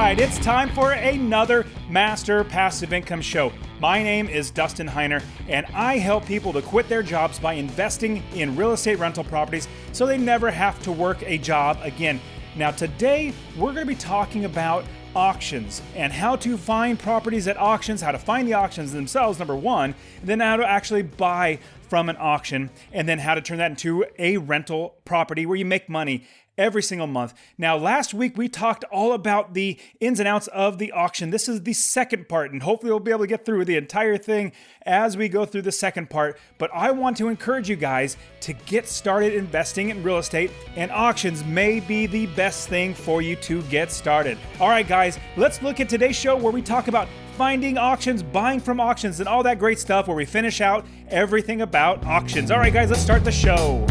right, it's time for another Master Passive Income Show. My name is Dustin Heiner, and I help people to quit their jobs by investing in real estate rental properties so they never have to work a job again. Now, today, we're going to be talking about auctions and how to find properties at auctions, how to find the auctions themselves, number one, and then how to actually buy from an auction, and then how to turn that into a rental property where you make money every single month. Now, last week we talked all about the ins and outs of the auction. This is the second part, and hopefully we'll be able to get through the entire thing as we go through the second part. But I want to encourage you guys to get started investing in real estate, and auctions may be the best thing for you to get started. All right, guys, let's look at today's show where we talk about finding auctions, buying from auctions, and all that great stuff where we finish out everything about auctions. All right, guys, let's start the show.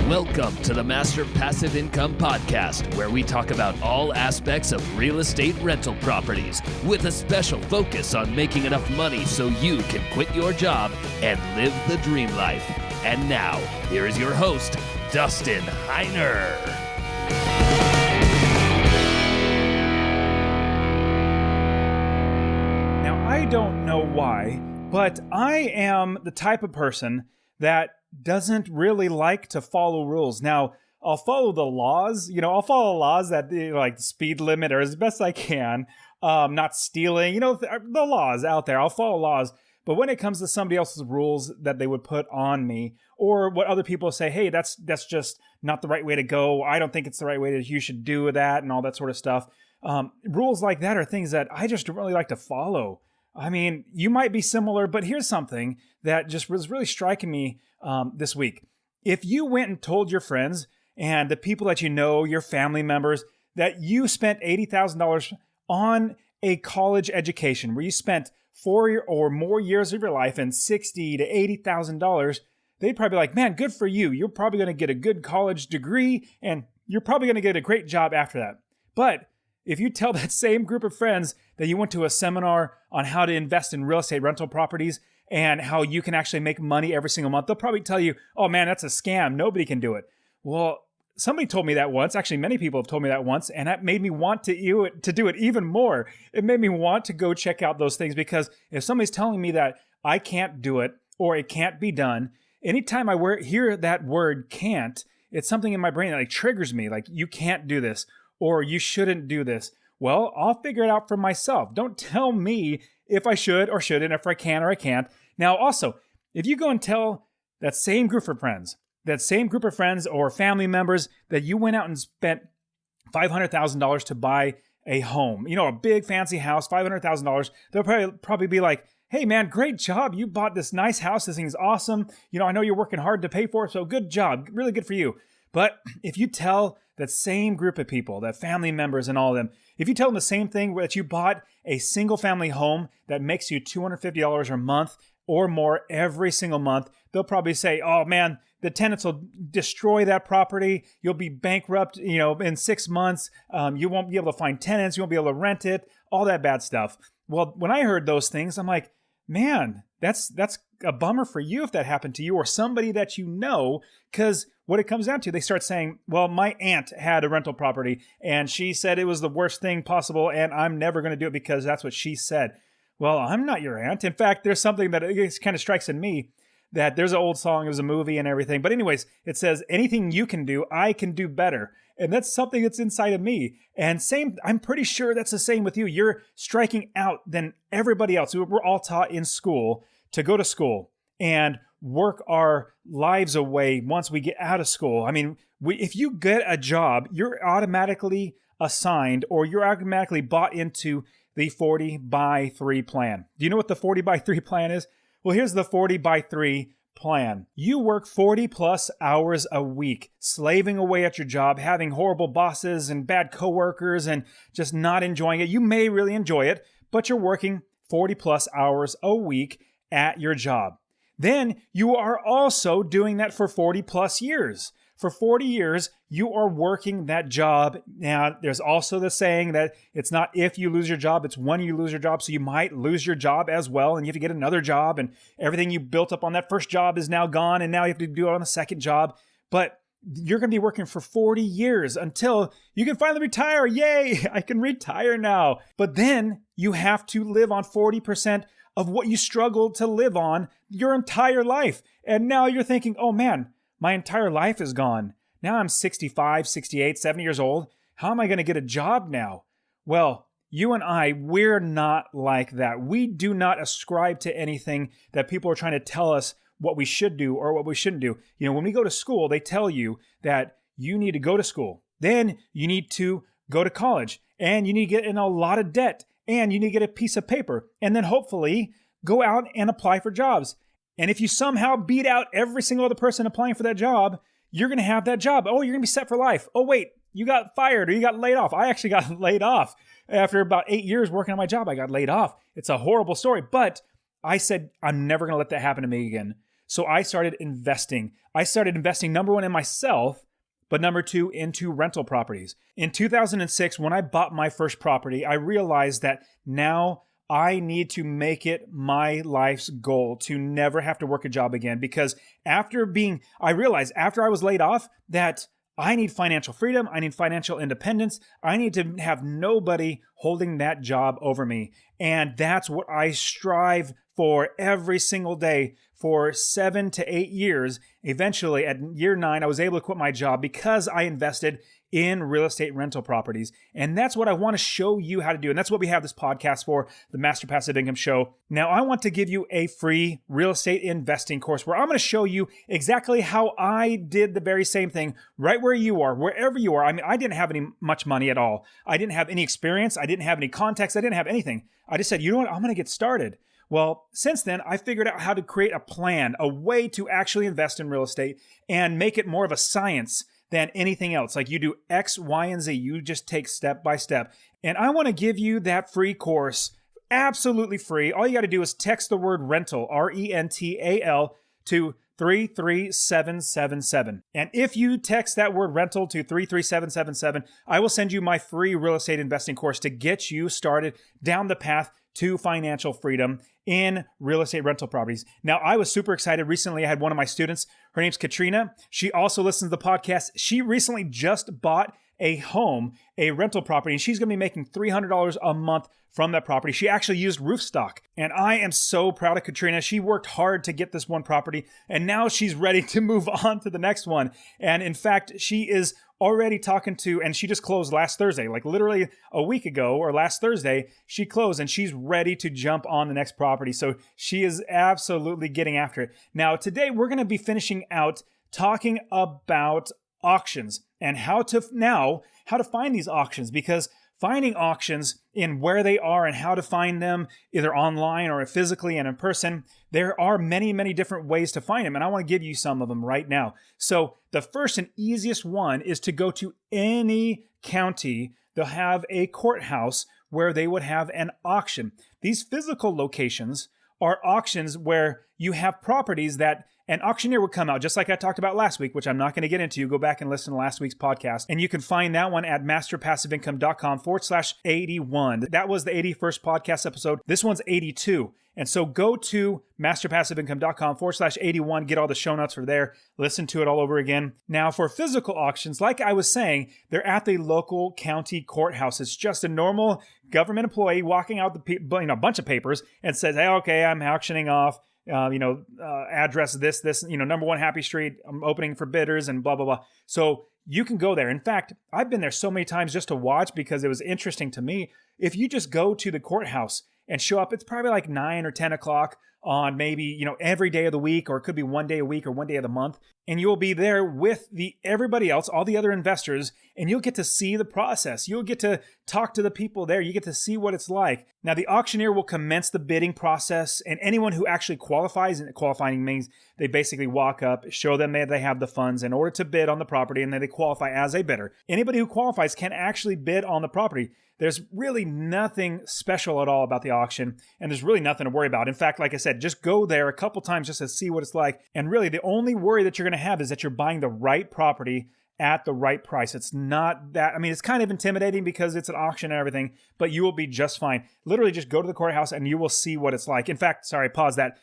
Welcome to the Master Passive Income Podcast, where we talk about all aspects of real estate rental properties with a special focus on making enough money so you can quit your job and live the dream life. And now, here is your host, Dustin Heiner. Now, I don't know why, but I am the type of person that doesn't really like to follow rules. Now, I'll follow the laws. I'll follow laws that, like the speed limit or as best I can, not stealing, the laws out there. I'll follow laws. But when it comes to somebody else's rules that they would put on me, or what other people say, hey, that's just not the right way to go. I don't think it's the right way that you should do that and all that sort of stuff. Rules like that are things that I just don't really like to follow. I mean, you might be similar, but here's something that just was really striking me this week. If you went and told your friends and the people that you know, your family members, that you spent $80,000 on a college education, where you spent 4 or more years of your life and $60,000 to $80,000, they'd probably be like, man, good for you. You're probably going to get a good college degree and you're probably going to get a great job after that. But if you tell that same group of friends that you went to a seminar on how to invest in real estate rental properties and how you can actually make money every single month, they'll probably tell you, oh man, that's a scam. Nobody can do it. Well, somebody told me that once. Actually, many people have told me that once, and that made me want to do it even more. It made me want to go check out those things, because if somebody's telling me that I can't do it or it can't be done, anytime I hear that word can't, it's something in my brain that like triggers me, like you can't do this or you shouldn't do this. Well, I'll figure it out for myself. Don't tell me if I should or shouldn't, if I can or I can't. Now, also, if you go and tell that same group of friends or family members that you went out and spent $500,000 to buy a home, a big fancy house, $500,000, they'll probably be like, hey man, great job. You bought this nice house. This thing's awesome. I know you're working hard to pay for it, so good job. Really good for you. But if you tell that same group of people, that family members and all of them, if you tell them the same thing, that you bought a single family home that makes you $250 a month or more every single month, they'll probably say, oh man, the tenants will destroy that property. You'll be bankrupt, in 6 months. You won't be able to find tenants. You won't be able to rent it, all that bad stuff. Well, when I heard those things, I'm like, man, that's a bummer for you if that happened to you or somebody that you know, because what it comes down to, they start saying, well, my aunt had a rental property and she said it was the worst thing possible and I'm never going to do it because that's what she said. Well, I'm not your aunt. In fact, there's something that it kind of strikes in me that there's an old song, it was a movie and everything. But anyways, it says, anything you can do, I can do better. And that's something that's inside of me. And I'm pretty sure that's the same with you. You're striking out than everybody else. We're all taught in school to go to school and work our lives away once we get out of school. I mean, if you get a job, you're automatically assigned or you're automatically bought into the 40 by 3 plan. Do you know what the 40 by 3 plan is? Well, here's the 40 by 3 plan. You work 40 plus hours a week, slaving away at your job, having horrible bosses and bad coworkers and just not enjoying it. You may really enjoy it, but you're working 40 plus hours a week at your job. Then you are also doing that for 40 plus years. For 40 years, you are working that job. Now, there's also the saying that it's not if you lose your job, it's when you lose your job. So you might lose your job as well, and you have to get another job, and everything you built up on that first job is now gone, and now you have to do it on the second job. But you're going to be working for 40 years until you can finally retire. Yay, I can retire now. But then you have to live on 40% of what you struggled to live on your entire life. And now you're thinking, oh man, my entire life is gone. Now I'm 65, 68, 70 years old. How am I going to get a job now? Well, you and I, we're not like that. We do not ascribe to anything that people are trying to tell us what we should do or what we shouldn't do. You know, when we go to school, they tell you that you need to go to school. Then you need to go to college, and you need to get in a lot of debt, and you need to get a piece of paper, and then hopefully go out and apply for jobs. And if you somehow beat out every single other person applying for that job, you're going to have that job. Oh, you're going to be set for life. Oh, wait, you got fired or you got laid off. I actually got laid off. After about 8 years working on my job, I got laid off. It's a horrible story, but I said, I'm never going to let that happen to me again. So I started investing. I started investing, number one, in myself, but number two, into rental properties. In 2006, when I bought my first property, I realized that now I need to make it my life's goal to never have to work a job again. Because I realized after I was laid off that I need financial freedom. I need financial independence. I need to have nobody holding that job over me. And that's what I strive for every single day for 7 to 8 years. Eventually, at year 9, I was able to quit my job because I invested in real estate rental properties. And that's what I want to show you how to do. And that's what we have this podcast for, the Master Passive Income Show. Now, I want to give you a free real estate investing course where I'm going to show you exactly how I did the very same thing right where you are, wherever you are. I mean, I didn't have much money at all. I didn't have any experience. I didn't have any contacts. I didn't have anything. I just said, you know what? I'm going to get started. Well, since then, I figured out how to create a plan, a way to actually invest in real estate and make it more of a science than anything else. Like you do X, Y, and Z. You just take step by step. And I want to give you that free course, absolutely free. All you got to do is text the word rental, RENTAL, to 33777. And if you text that word rental to 33777, I will send you my free real estate investing course to get you started down the path to financial freedom in real estate rental properties. Now, I was super excited. Recently, I had one of my students. Her name's Katrina. She also listens to the podcast. She recently just bought a home, a rental property, and she's going to be making $300 a month from that property. She actually used Roofstock, and I am so proud of Katrina. She worked hard to get this one property, and now she's ready to move on to the next one. And in fact, she is already talking to, and she just closed last Thursday, like literally a week ago or last Thursday, she closed and she's ready to jump on the next property. So she is absolutely getting after it. Now, today we're going to be finishing out talking about auctions and how to find these auctions, because finding auctions in where they are and how to find them either online or physically and in person, there are many, many different ways to find them. And I want to give you some of them right now. So the first and easiest one is to go to any county. They'll have a courthouse where they would have an auction. These physical locations are auctions where you have properties that an auctioneer would come out, just like I talked about last week, which I'm not going to get into. Go back and listen to last week's podcast. And you can find that one at masterpassiveincome.com/81. That was the 81st podcast episode. This one's 82. And so go to masterpassiveincome.com/81, get all the show notes for there, listen to it all over again. Now, for physical auctions, like I was saying, they're at the local county courthouse. It's just a normal government employee walking out a bunch of papers and says, hey, okay, I'm auctioning off, address this, number 1 Happy Street, I'm opening for bidders and blah, blah, blah. So you can go there. In fact, I've been there so many times just to watch because it was interesting to me. If you just go to the courthouse and show up, it's probably like 9 or 10 o'clock on maybe, every day of the week, or it could be one day a week or one day of the month. And you'll be there with everybody else, all the other investors, and you'll get to see the process. You'll get to talk to the people there. You get to see what it's like. Now, the auctioneer will commence the bidding process, and anyone who actually qualifies, and qualifying means they basically walk up, show them that they have the funds in order to bid on the property, and then they qualify as a bidder. Anybody who qualifies can actually bid on the property. There's really nothing special at all about the auction, and there's really nothing to worry about. In fact, like I said, just go there a couple times just to see what it's like. And really, the only worry that you're going to have is that you're buying the right property at the right price. It's not that, it's kind of intimidating because it's an auction and everything, but you will be just fine. Literally just go to the courthouse and you will see what it's like. In fact, pause that.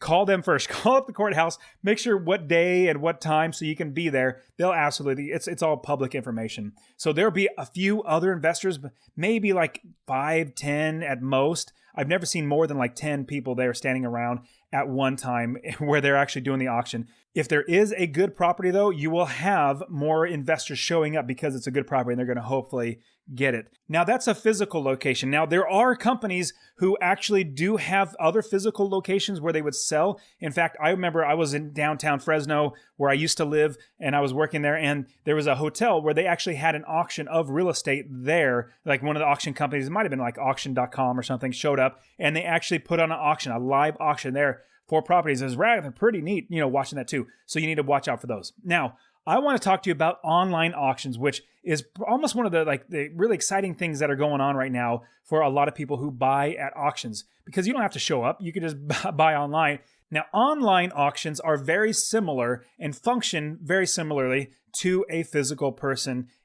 call them first. Call up the courthouse, make sure what day and what time so you can be there. They'll absolutely, it's all public information. So there'll be a few other investors, maybe like 5, 10 at most. I've never seen more than like 10 people there standing around at one time where they're actually doing the auction. If there is a good property though, you will have more investors showing up because it's a good property and they're going to hopefully get it. Now that's a physical location. Now there are companies who actually do have other physical locations where they would sell. In fact, I remember I was in downtown Fresno where I used to live and I was working there, and there was a hotel where they actually had an auction of real estate there. Like one of the auction companies, it might have been like auction.com or something, showed up and they actually put on an auction, a live auction there for properties. It was rather pretty neat, watching that too. So you need to watch out for those. Now, I want to talk to you about online auctions, which is almost one of the really exciting things that are going on right now for a lot of people who buy at auctions, because you don't have to show up. You can just buy online. Now, online auctions are very similar and function very similarly to a physical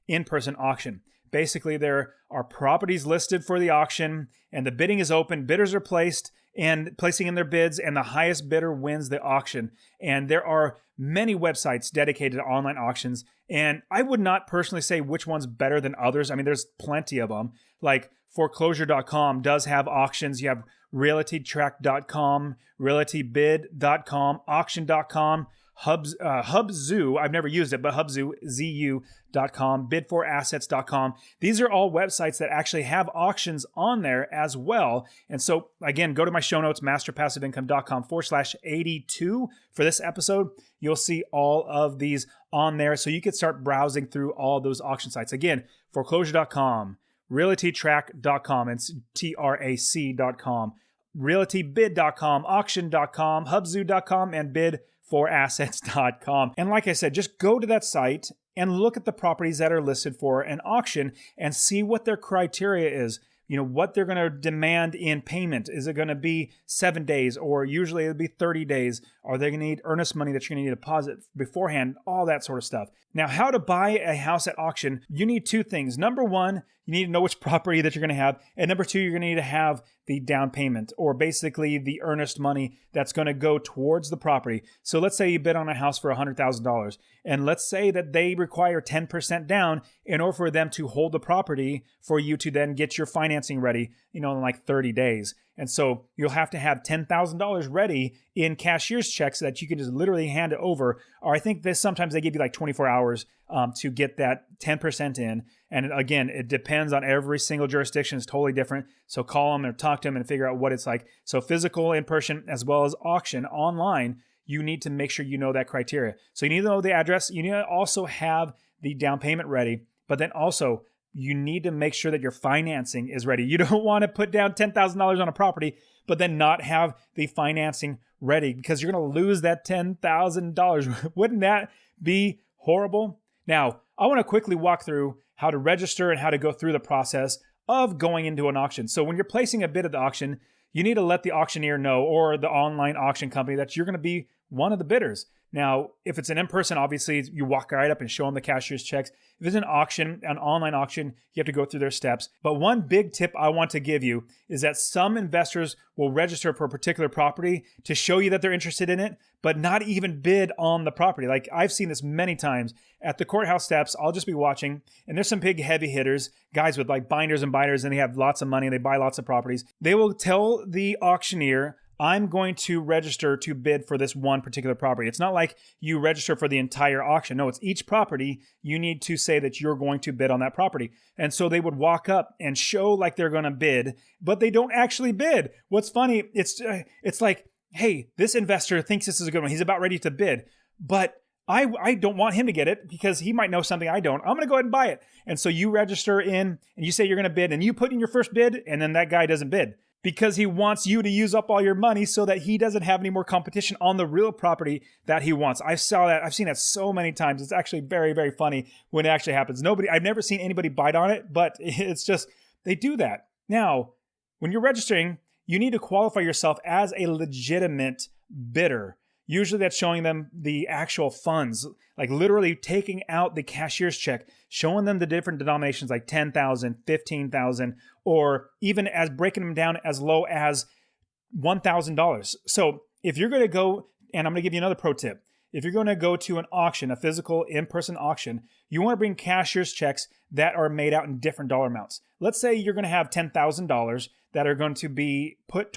in-person auction. Basically, there are properties listed for the auction and the bidding is open. Bidders are placing in their bids, and the highest bidder wins the auction. And there are many websites dedicated to online auctions, and I would not personally say which one's better than others. I mean, there's plenty of them. Like foreclosure.com does have auctions. You have realitytrack.com, realitybid.com, auction.com, Hubzu, I've never used it, but Hubzu, zu.com, bid4assets.com. These are all websites that actually have auctions on there as well. And so again, go to my show notes, masterpassiveincome.com/82 for this episode. You'll see all of these on there. So you can start browsing through all those auction sites. Again, foreclosure.com, realitytrack.com, and trac.com, realitybid.com, auction.com, hubzu.com, and bid4assets.com. And like I said, just go to that site and look at the properties that are listed for an auction and see what their criteria is. What they're going to demand in payment. Is it going to be 7 days, or usually it'll be 30 days? Are they going to need earnest money that you're going to need to deposit beforehand? All that sort of stuff. Now, how to buy a house at auction, you need two things. Number one, you need to know which property that you're going to have. And number two, you're going to need to have the down payment, or basically the earnest money that's going to go towards the property. So let's say you bid on a house for $100,000, and let's say that they require 10% down in order for them to hold the property for you to then get your financing ready, in like 30 days. And so you'll have to have $10,000 ready in cashier's checks so that you can just literally hand it over. Or I think sometimes they give you like 24 hours to get that 10% in. And again, it depends on every single jurisdiction. It's totally different. So call them or talk to them and figure out what it's like. So physical, in person, as well as auction online, you need to make sure you know that criteria. So you need to know the address. You need to also have the down payment ready, but then also you need to make sure that your financing is ready. You don't want to put down $10,000 on a property, but then not have the financing ready, because you're going to lose that $10,000. Wouldn't that be horrible? Now, I want to quickly walk through how to register and how to go through the process of going into an auction. So when you're placing a bid at the auction, you need to let the auctioneer know, or the online auction company, that you're going to be one of the bidders. Now, if it's an in-person, obviously you walk right up and show them the cashier's checks. If it's an auction, an online auction, you have to go through their steps. But one big tip I want to give you is that some investors will register for a particular property to show you that they're interested in it, but not even bid on the property. Like, I've seen this many times at the courthouse steps. I'll just be watching, and there's some big heavy hitters, guys with like binders and binders, and they have lots of money and they buy lots of properties. They will tell the auctioneer, I'm going to register to bid for this one particular property. It's not like you register for the entire auction. No, it's each property. You need to say that you're going to bid on that property. And so they would walk up and show like they're going to bid, but they don't actually bid. What's funny, it's like, hey, this investor thinks this is a good one. He's about ready to bid, but I don't want him to get it because he might know something I don't. I'm going to go ahead and buy it. And so you register in and you say you're going to bid, and you put in your first bid, and then that guy doesn't bid, because he wants you to use up all your money so that he doesn't have any more competition on the real property that he wants. I've seen that so many times. It's actually very, very funny when it actually happens. I've never seen anybody bite on it, but it's just, they do that. Now, when you're registering, you need to qualify yourself as a legitimate bidder. Usually that's showing them the actual funds, like literally taking out the cashier's check, showing them the different denominations like 10,000, 15,000, or even as breaking them down as low as $1,000. So if you're going to go, and I'm going to give you another pro tip. If you're going to go to an auction, a physical in-person auction, you want to bring cashier's checks that are made out in different dollar amounts. Let's say you're going to have $10,000 that are going to be put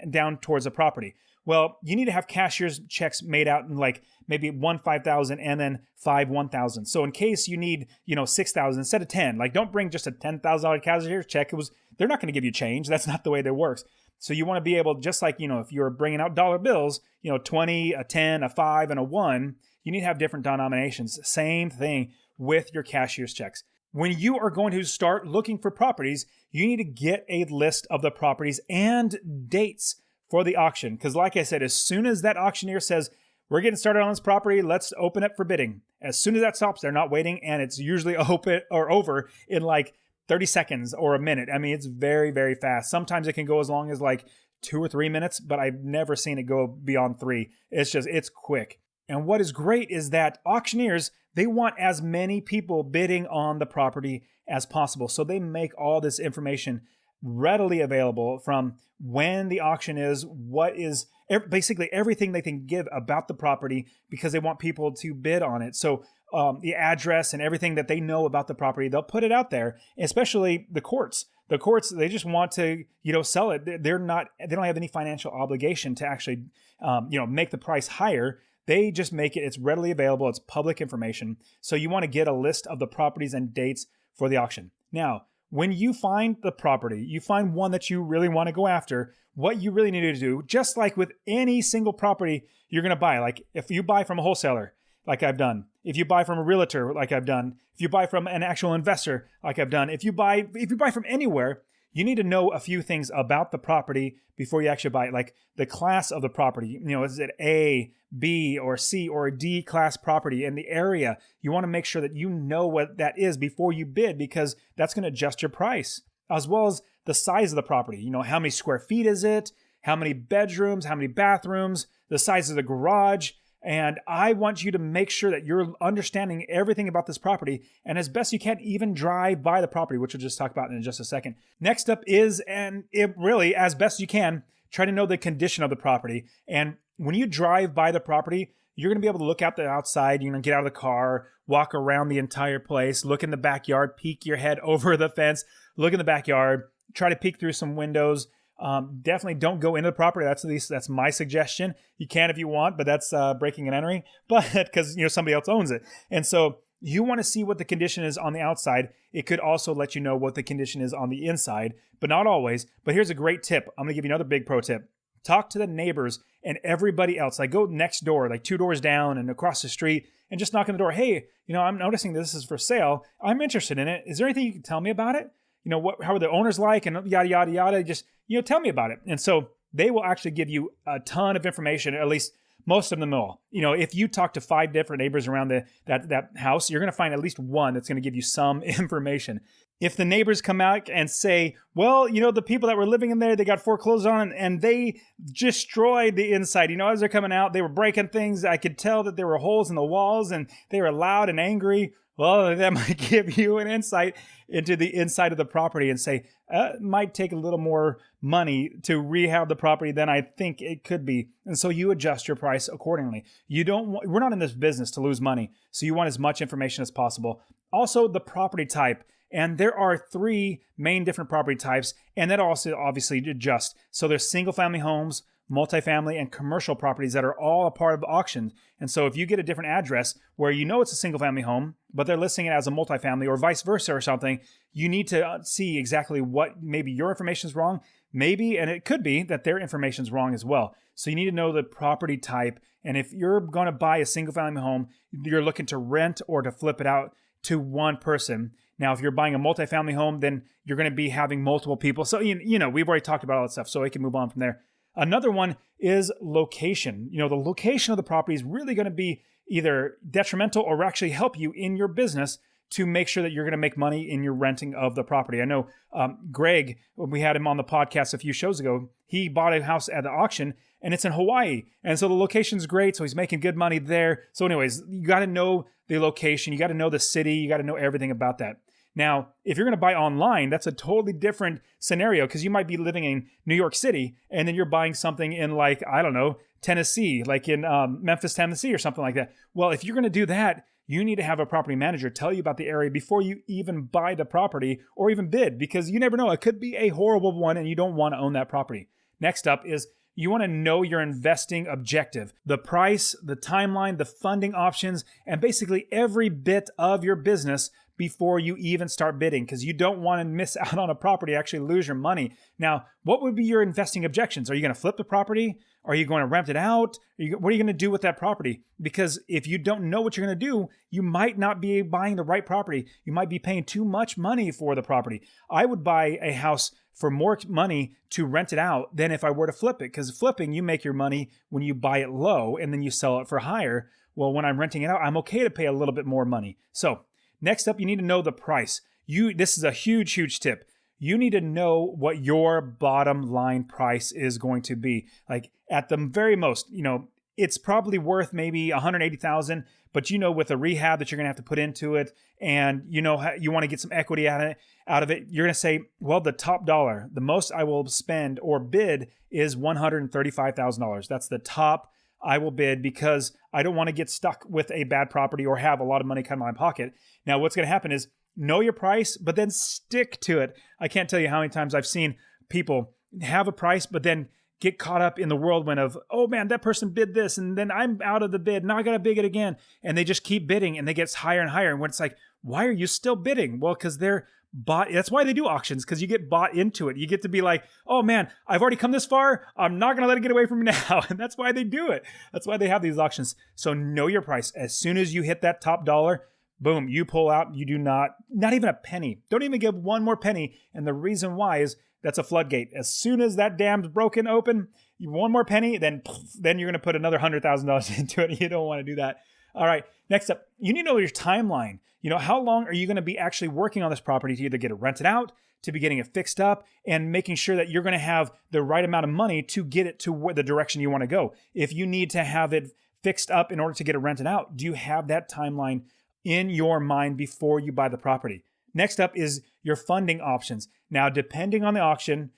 down towards a property. Well, you need to have cashier's checks made out in like maybe 5,000 and then 1,000. So in case you need, 6,000 instead of 10, like don't bring just a $10,000 cashier's check. They're not going to give you change. That's not the way that works. So you want to be able, just like, if you're bringing out dollar bills, 20, a 10, a 5, and a 1, you need to have different denominations. Same thing with your cashier's checks. When you are going to start looking for properties, you need to get a list of the properties and dates for the auction. Because like I said, as soon as that auctioneer says, we're getting started on this property, let's open it for bidding. As soon as that stops, they're not waiting, and it's usually open or over in like 30 seconds or a minute. I mean, it's very, very fast. Sometimes it can go as long as like 2 or 3 minutes, but I've never seen it go beyond 3. It's quick. And what is great is that auctioneers, they want as many people bidding on the property as possible. So they make all this information readily available, from when the auction is, what is, basically everything they can give about the property, because they want people to bid on it. So the address and everything that they know about the property, they'll put it out there, especially the courts. The courts, they just want to, sell it. They don't have any financial obligation to actually, make the price higher. They just make it, it's readily available. It's public information. So you want to get a list of the properties and dates for the auction. Now, when you find the property, you find one that you really want to go after, what you really need to do, just like with any single property you're going to buy, like if you buy from a wholesaler, like I've done, if you buy from a realtor, like I've done, if you buy from an actual investor, like I've done, if you buy from anywhere, you need to know a few things about the property before you actually buy it, like the class of the property. Is it A, B, or C, or a D class property in the area? You want to make sure that you know what that is before you bid, because that's going to adjust your price, as well as the size of the property. How many square feet is it? How many bedrooms? How many bathrooms? The size of the garage. And I want you to make sure that you're understanding everything about this property, and as best you can, even drive by the property, which we'll just talk about in just a second. Next up is, and it really, as best you can, try to know the condition of the property. And when you drive by the property, you're going to be able to look out the outside, get out of the car, walk around the entire place, look in the backyard, peek your head over the fence, look in the backyard, try to peek through some windows. Definitely don't go into the property. That's my suggestion. You can if you want, but that's breaking and entering. But because somebody else owns it, and so you want to see what the condition is on the outside. It could also let you know what the condition is on the inside, but not always. But here's a great tip. I'm gonna give you another big pro tip. Talk to the neighbors and everybody else. Like go next door, like 2 doors down and across the street, and just knock on the door. Hey, I'm noticing this is for sale. I'm interested in it. Is there anything you can tell me about it? How are the owners like, and yada, yada, yada. Just, tell me about it. And so they will actually give you a ton of information, at least most of them will. If you talk to 5 different neighbors around that house, you're going to find at least one that's going to give you some information. If the neighbors come out and say, well, the people that were living in there, they got foreclosed on and they destroyed the inside. As they're coming out, they were breaking things. I could tell that there were holes in the walls and they were loud and angry. Well, that might give you an insight into the inside of the property and say, it might take a little more money to rehab the property than I think it could be. And so you adjust your price accordingly. We're not in this business to lose money. So you want as much information as possible. Also, the property type. And there are 3 main different property types, and that also obviously adjusts. So there's single family homes, multifamily, and commercial properties that are all a part of the auction. And so if you get a different address where it's a single family home, but they're listing it as a multifamily or vice versa or something, you need to see exactly what maybe your information is wrong. Maybe, and it could be that their information is wrong as well. So you need to know the property type. And if you're going to buy a single family home, you're looking to rent or to flip it out to one person. Now, if you're buying a multifamily home, then you're going to be having multiple people. So, we've already talked about all that stuff, so we can move on from there. Another one is location. The location of the property is really going to be either detrimental or actually help you in your business to make sure that you're going to make money in your renting of the property. I know Greg, when we had him on the podcast a few shows ago, he bought a house at the auction and it's in Hawaii. And so the location's great. So he's making good money there. So anyways, you got to know the location. You got to know the city. You got to know everything about that. Now, if you're going to buy online, that's a totally different scenario because you might be living in New York City and then you're buying something in like, I don't know, Tennessee, like in Memphis, Tennessee or something like that. Well, if you're going to do that, you need to have a property manager tell you about the area before you even buy the property or even bid, because you never know. It could be a horrible one and you don't want to own that property. Next up is you want to know your investing objective, the price, the timeline, the funding options, and basically every bit of your business before you even start bidding, because you don't want to miss out on a property, actually lose your money. Now, what would be your investing objections? Are you going to flip the property? Are you going to rent it out? What are you going to do with that property? Because if you don't know what you're going to do, you might not be buying the right property. You might be paying too much money for the property. I would buy a house for more money to rent it out than if I were to flip it, because flipping, you make your money when you buy it low and then you sell it for higher. Well, when I'm renting it out, I'm okay to pay a little bit more money. So next up, you need to know the price. This is a huge, huge tip. You need to know what your bottom line price is going to be. Like at the very most, it's probably worth maybe $180,000, but with the rehab that you're going to have to put into it, and you want to get some equity out of it, you're going to say, well, the top dollar, the most I will spend or bid is $135,000. That's the top I will bid, because I don't want to get stuck with a bad property or have a lot of money come out of my pocket. Now, what's going to happen is know your price, but then stick to it. I can't tell you how many times I've seen people have a price, but then get caught up in the whirlwind of, oh man, that person bid this, and then I'm out of the bid. Now I got to bid it again. And they just keep bidding and they get higher and higher. And when it's like, why are you still bidding? Well, because they're bought. That's why they do auctions, because you get bought into it. You get to be like, oh man, I've already come this far. I'm not going to let it get away from me now. And that's why they do it. That's why they have these auctions. So know your price. As soon as you hit that top dollar, boom, you pull out. You do not even a penny. Don't even give one more penny. And the reason why is that's a floodgate. As soon as that dam's broken open, one more penny, then you're going to put another $100,000 into it. You don't want to do that. All right. Next up, you need to know your timeline. How long are you going to be actually working on this property to either get it rented out, to be getting it fixed up, and making sure that you're going to have the right amount of money to get it to the direction you want to go. If you need to have it fixed up in order to get it rented out, do you have that timeline in your mind before you buy the property? Next up is your funding options. Now, depending on the auction,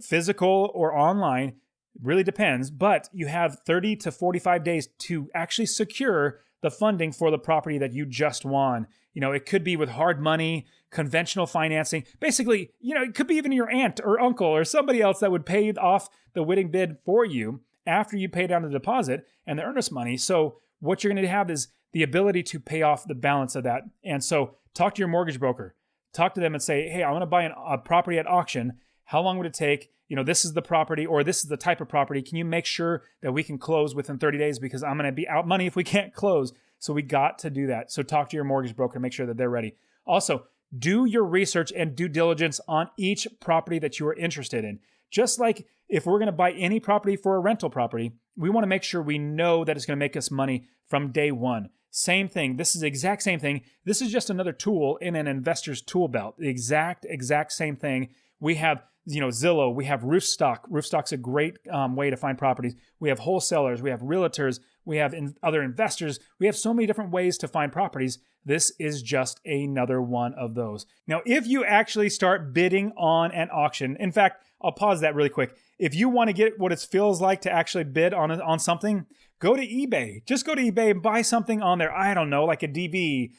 physical or online, really depends, but you have 30 to 45 days to actually secure the funding for the property that you just won. It could be with hard money, conventional financing. Basically, it could be even your aunt or uncle or somebody else that would pay off the winning bid for you after you pay down the deposit and the earnest money. So what you're going to have is the ability to pay off the balance of that. And so talk to your mortgage broker. Talk to them and say, hey, I want to buy a property at auction. How long would it take? This is the property, or this is the type of property. Can you make sure that we can close within 30 days? Because I'm going to be out money if we can't close. So we got to do that. So talk to your mortgage broker and make sure that they're ready. Also, do your research and due diligence on each property that you are interested in. Just like if we're going to buy any property for a rental property, we want to make sure we know that it's going to make us money from day one. Same thing. This is the exact same thing. This is just another tool in an investor's tool belt. The exact same thing. We have Zillow, we have Roofstock. Roofstock's a great way to find properties. We have wholesalers, we have realtors, we have other investors. We have so many different ways to find properties. This is just another one of those. Now, if you actually start bidding on an auction, in fact, I'll pause that really quick. If you want to get what it feels like to actually bid on something, go to eBay. Just go to eBay and buy something on there. I don't know, like a DVD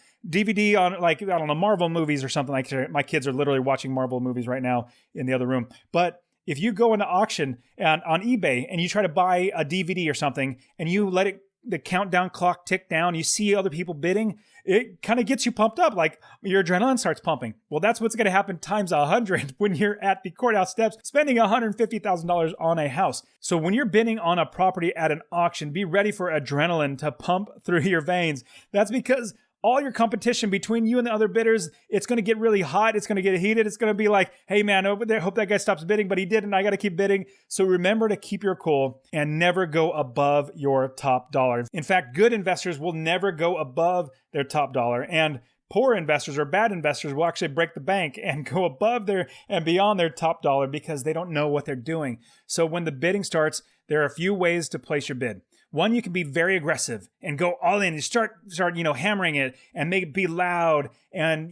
on, like, I don't know, Marvel movies or something like that. My kids are literally watching Marvel movies right now in the other room. But if you go into auction and on eBay and you try to buy a DVD or something and you let the countdown clock tick down, you see other people bidding, it kind of gets you pumped up, like your adrenaline starts pumping. Well, that's what's going to happen times 100 when you're at the courthouse steps spending $150,000 on a house. So when you're bidding on a property at an auction, be ready for adrenaline to pump through your veins. That's because all your competition between you and the other bidders, it's going to get really hot. It's going to get heated. It's going to be like, hey man, over there, hope that guy stops bidding, but he didn't. I got to keep bidding. So remember to keep your cool and never go above your top dollar. In fact, good investors will never go above their top dollar, and poor investors or bad investors will actually break the bank and go above their and beyond their top dollar because they don't know what they're doing. So when the bidding starts, there are a few ways to place your bid. One, you can be very aggressive and go all in. You start hammering it and make it be loud and,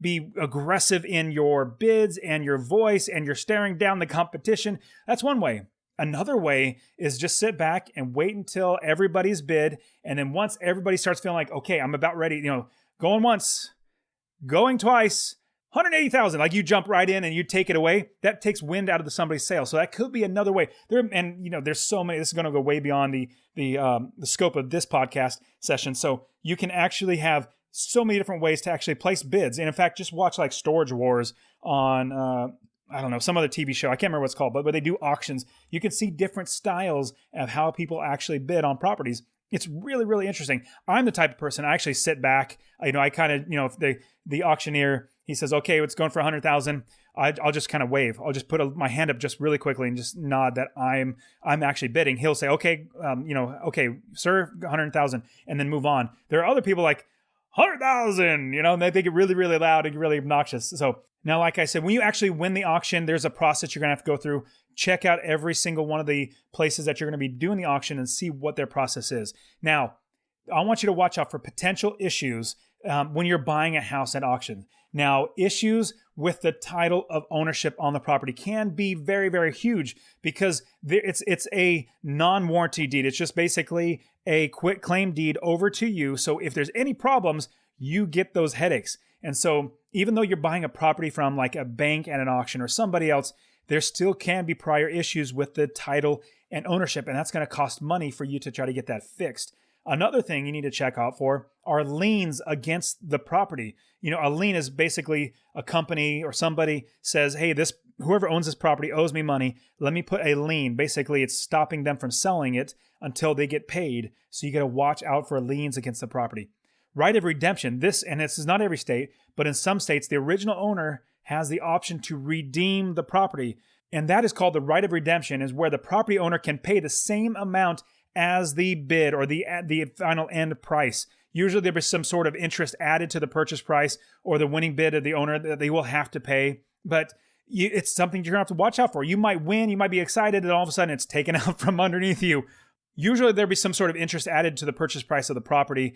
be aggressive in your bids and your voice, and you're staring down the competition. That's one way. Another way is just sit back and wait until everybody's bid. And then once everybody starts feeling like, okay, I'm about ready, going once, going twice, 180,000, like you jump right in and you take it away. That takes wind out of somebody's sail. So that could be another way. There's so many. This is going to go way beyond the scope of this podcast session. So you can actually have so many different ways to actually place bids. And in fact, just watch like Storage Wars on I don't know, some other TV show. I can't remember what it's called, but where they do auctions, you can see different styles of how people actually bid on properties. It's really, really interesting. I'm the type of person, I actually sit back. I kind of, if the auctioneer, he says, okay, it's going for 100,000. I'll just kind of wave. I'll just put my hand up just really quickly and just nod that I'm actually bidding. He'll say, okay, okay, sir, 100,000, and then move on. There are other people like 100,000, and they get really, really loud and really obnoxious. So now, like I said, when you actually win the auction, there's a process you're going to have to go through. Check out every single one of the places that you're going to be doing the auction and see what their process is. Now, I want you to watch out for potential issues when you're buying a house at auction. Now, issues with the title of ownership on the property can be very, very huge because it's a non-warranty deed. It's just basically a quit claim deed over to you. So if there's any problems, you get those headaches. And so even though you're buying a property from like a bank at an auction or somebody else, there still can be prior issues with the title and ownership, and that's going to cost money for you to try to get that fixed. Another thing you need to check out for are liens against the property. A lien is basically a company or somebody says, hey, whoever owns this property owes me money. Let me put a lien. Basically, it's stopping them from selling it until they get paid. So you got to watch out for liens against the property. Right of redemption. This is not every state, but in some states, the original owner has the option to redeem the property. And that is called the right of redemption, is where the property owner can pay the same amount as the bid or the final end price. Usually there'll be some sort of interest added to the purchase price or the winning bid of the owner that they will have to pay. But it's something you're going to have to watch out for. You might win, you might be excited, and all of a sudden it's taken out from underneath you. Usually there'll be some sort of interest added to the purchase price of the property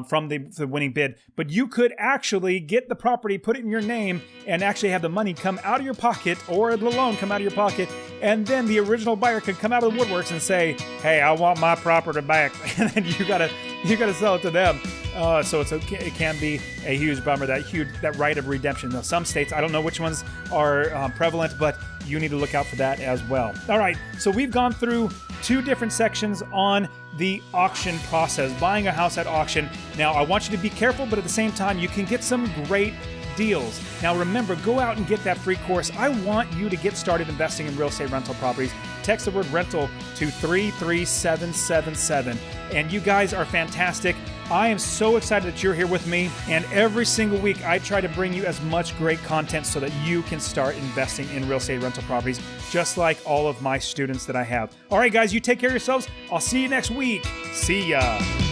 from the winning bid, but you could actually get the property, put it in your name, and actually have the money come out of your pocket or the loan come out of your pocket, and then the original buyer could come out of the woodworks and say, hey, I want my property back, and then you gotta sell it to them. So it can be a huge bummer, that right of redemption. Now, some states, I don't know which ones are prevalent, but you need to look out for that as well. All right, so we've gone through 2 different sections on the auction process, buying a house at auction. Now, I want you to be careful, but at the same time, you can get some great deals. Now, remember, go out and get that free course. I want you to get started investing in real estate rental properties. Text the word rental to 33777. And you guys are fantastic. I am so excited that you're here with me. And every single week, I try to bring you as much great content so that you can start investing in real estate rental properties, just like all of my students that I have. All right, guys, you take care of yourselves. I'll see you next week. See ya.